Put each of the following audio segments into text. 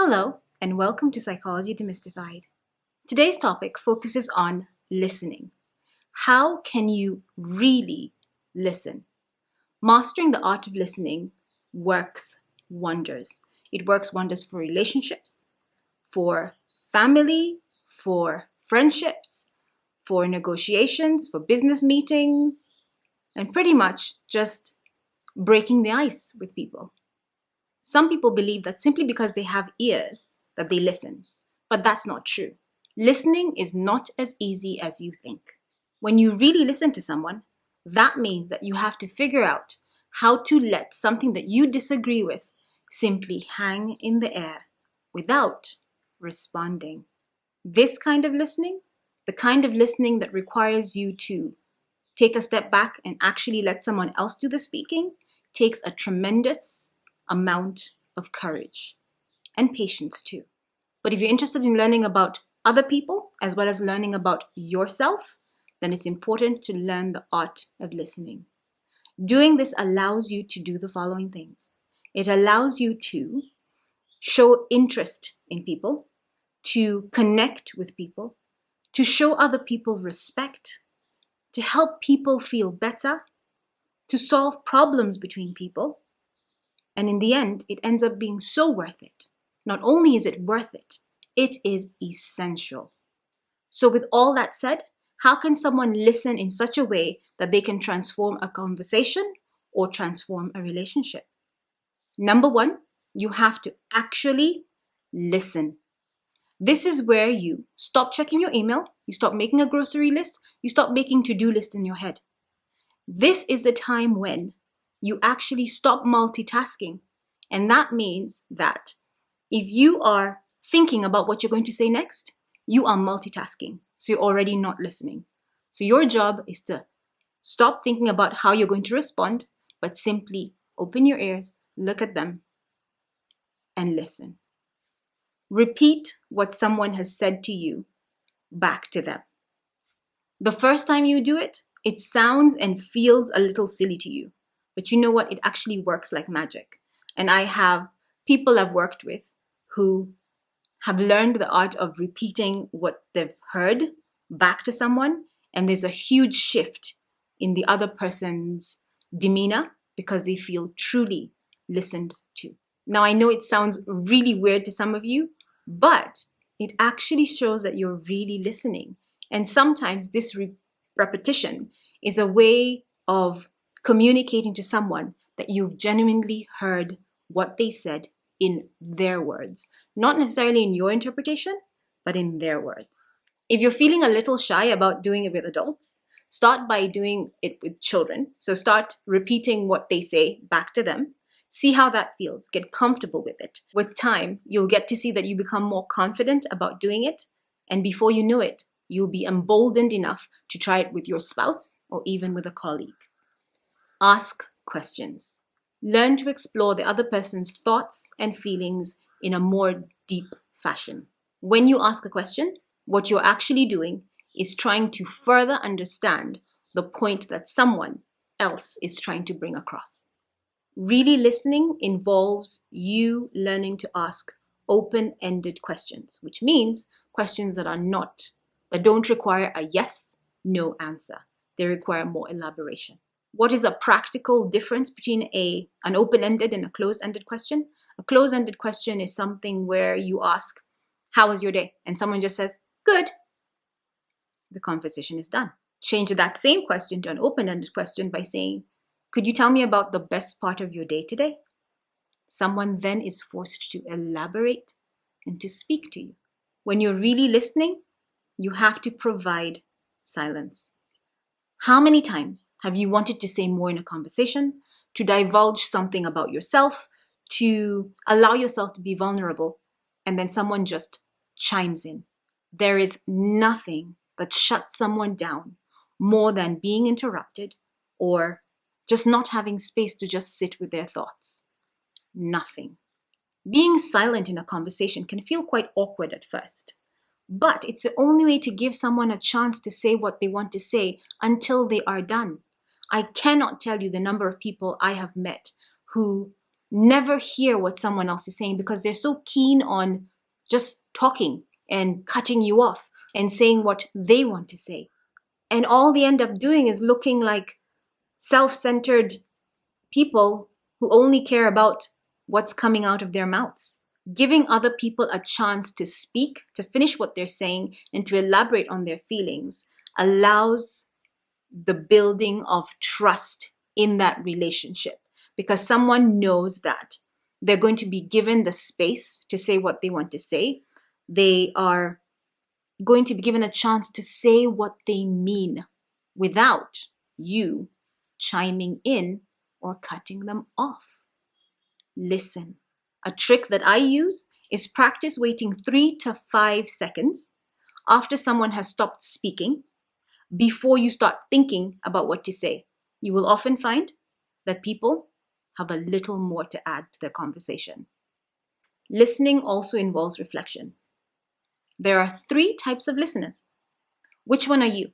Hello, and welcome to Psychology Demystified. Today's topic focuses on listening. How can you really listen? Mastering the art of listening works wonders. It works wonders for relationships, for family, for friendships, for negotiations, for business meetings, and pretty much just breaking the ice with people. Some people believe that simply because they have ears that they listen, but that's not true. Listening is not as easy as you think. When you really listen to someone, that means that you have to figure out how to let something that you disagree with simply hang in the air without responding. This kind of listening, the kind of listening that requires you to take a step back and actually let someone else do the speaking, takes a tremendous amount of courage and patience too. But if you're interested in learning about other people as well as learning about yourself, then it's important to learn the art of listening. Doing this allows you to do the following things. It allows you to show interest in people, to connect with people, to show other people respect, to help people feel better, to solve problems between people. And in the end, it ends up being so worth it. Not only is it worth it, it is essential. So with all that said, how can someone listen in such a way that they can transform a conversation or transform a relationship? Number one, you have to actually listen. This is where you stop checking your email, you stop making a grocery list, you stop making to-do lists in your head. This is the time when you actually stop multitasking. And that means that if you are thinking about what you're going to say next, you are multitasking. So you're already not listening. So your job is to stop thinking about how you're going to respond, but simply open your ears, look at them, and listen. Repeat what someone has said to you back to them. The first time you do it, it sounds and feels a little silly to you. But you know what? It actually works like magic. And I have people I've worked with who have learned the art of repeating what they've heard back to someone. And there's a huge shift in the other person's demeanor because they feel truly listened to. Now, I know it sounds really weird to some of you, but it actually shows that you're really listening. And sometimes this repetition is a way of communicating to someone that you've genuinely heard what they said in their words. Not necessarily in your interpretation, but in their words. If you're feeling a little shy about doing it with adults, start by doing it with children. So start repeating what they say back to them. See how that feels. Get comfortable with it. With time, you'll get to see that you become more confident about doing it. And before you know it, you'll be emboldened enough to try it with your spouse or even with a colleague. Ask questions. Learn to explore the other person's thoughts and feelings in a more deep fashion. When you ask a question, what you're actually doing is trying to further understand the point that someone else is trying to bring across. Really listening involves you learning to ask open-ended questions, which means questions that don't require a yes, no answer. They require more elaboration. What is a practical difference between an open-ended and a closed-ended question? A closed-ended question is something where you ask, how was your day? And someone just says, good. The conversation is done. Change that same question to an open-ended question by saying, could you tell me about the best part of your day today? Someone then is forced to elaborate and to speak to you. When you're really listening, you have to provide silence. How many times have you wanted to say more in a conversation, to divulge something about yourself, to allow yourself to be vulnerable, and then someone just chimes in? There is nothing that shuts someone down more than being interrupted or just not having space to just sit with their thoughts. Nothing. Being silent in a conversation can feel quite awkward at first. But it's the only way to give someone a chance to say what they want to say until they are done. I cannot tell you the number of people I have met who never hear what someone else is saying because they're so keen on just talking and cutting you off and saying what they want to say. And all they end up doing is looking like self-centered people who only care about what's coming out of their mouths. Giving other people a chance to speak, to finish what they're saying, and to elaborate on their feelings allows the building of trust in that relationship, because someone knows that they're going to be given the space to say what they want to say. They are going to be given a chance to say what they mean without you chiming in or cutting them off. Listen. A trick that I use is practice waiting 3 to 5 seconds after someone has stopped speaking before you start thinking about what to say. You will often find that people have a little more to add to their conversation. Listening also involves reflection. There are 3 types of listeners. Which one are you?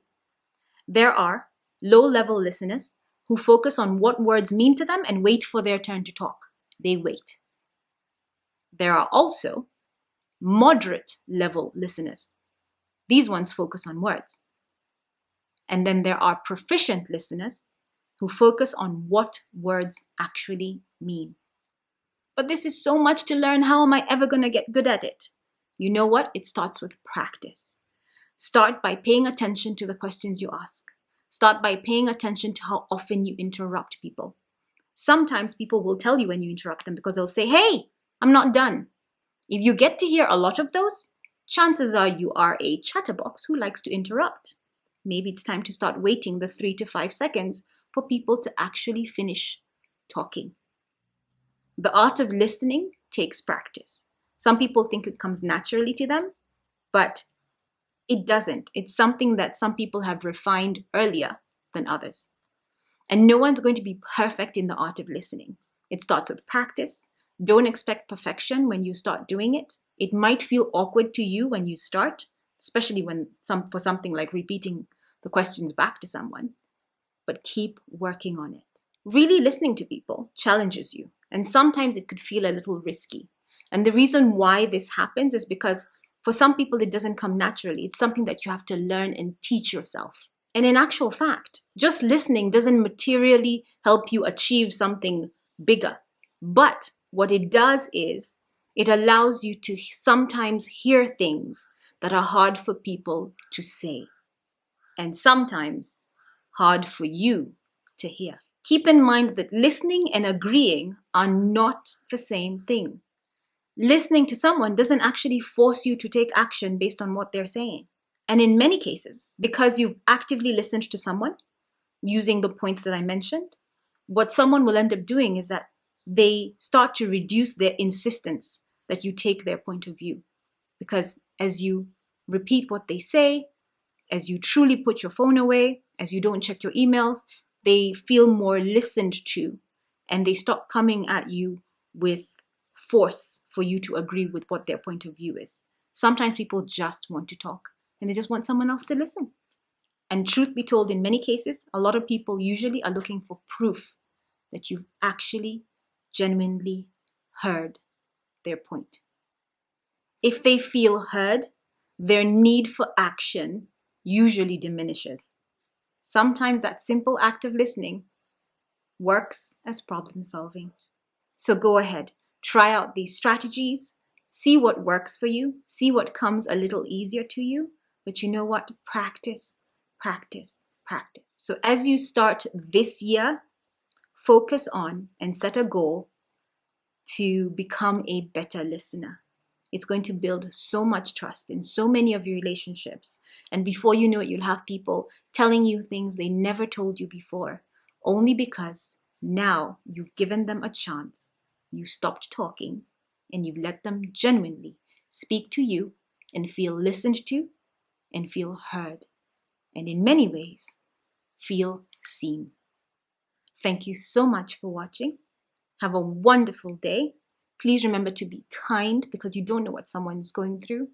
There are low-level listeners who focus on what words mean to them and wait for their turn to talk. They wait. There are also moderate-level listeners. These ones focus on words. And then there are proficient listeners who focus on what words actually mean. But this is so much to learn. How am I ever going to get good at it? You know what? It starts with practice. Start by paying attention to the questions you ask. Start by paying attention to how often you interrupt people. Sometimes people will tell you when you interrupt them because they'll say, "Hey, I'm not done." If you get to hear a lot of those, chances are you are a chatterbox who likes to interrupt. Maybe it's time to start waiting the 3 to 5 seconds for people to actually finish talking. The art of listening takes practice. Some people think it comes naturally to them, but it doesn't. It's something that some people have refined earlier than others. And no one's going to be perfect in the art of listening. It starts with practice. Don't expect perfection when you start doing it. It might feel awkward to you when you start, especially for something like repeating the questions back to someone. But keep working on it. Really listening to people challenges you, and sometimes it could feel a little risky. And the reason why this happens is because for some people it doesn't come naturally. It's something that you have to learn and teach yourself. And in actual fact, just listening doesn't materially help you achieve something bigger. But what it does is it allows you to sometimes hear things that are hard for people to say, and sometimes hard for you to hear. Keep in mind that listening and agreeing are not the same thing. Listening to someone doesn't actually force you to take action based on what they're saying. And in many cases, because you've actively listened to someone using the points that I mentioned, what someone will end up doing is that they start to reduce their insistence that you take their point of view. Because as you repeat what they say, as you truly put your phone away, as you don't check your emails, they feel more listened to, and they stop coming at you with force for you to agree with what their point of view is. Sometimes people just want to talk and they just want someone else to listen. And truth be told, in many cases, a lot of people usually are looking for proof that you've actually genuinely heard their point. If they feel heard, their need for action usually diminishes. Sometimes that simple act of listening works as problem solving. So go ahead, try out these strategies, see what works for you, see what comes a little easier to you, but you know what? Practice, practice, practice. So as you start this year, focus on and set a goal to become a better listener. It's going to build so much trust in so many of your relationships. And before you know it, you'll have people telling you things they never told you before, only because now you've given them a chance. You stopped talking and you've let them genuinely speak to you and feel listened to and feel heard. And in many ways, feel seen. Thank you so much for watching. Have a wonderful day. Please remember to be kind because you don't know what someone is going through.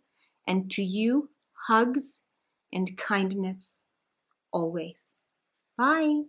And to you, hugs and kindness always. Bye.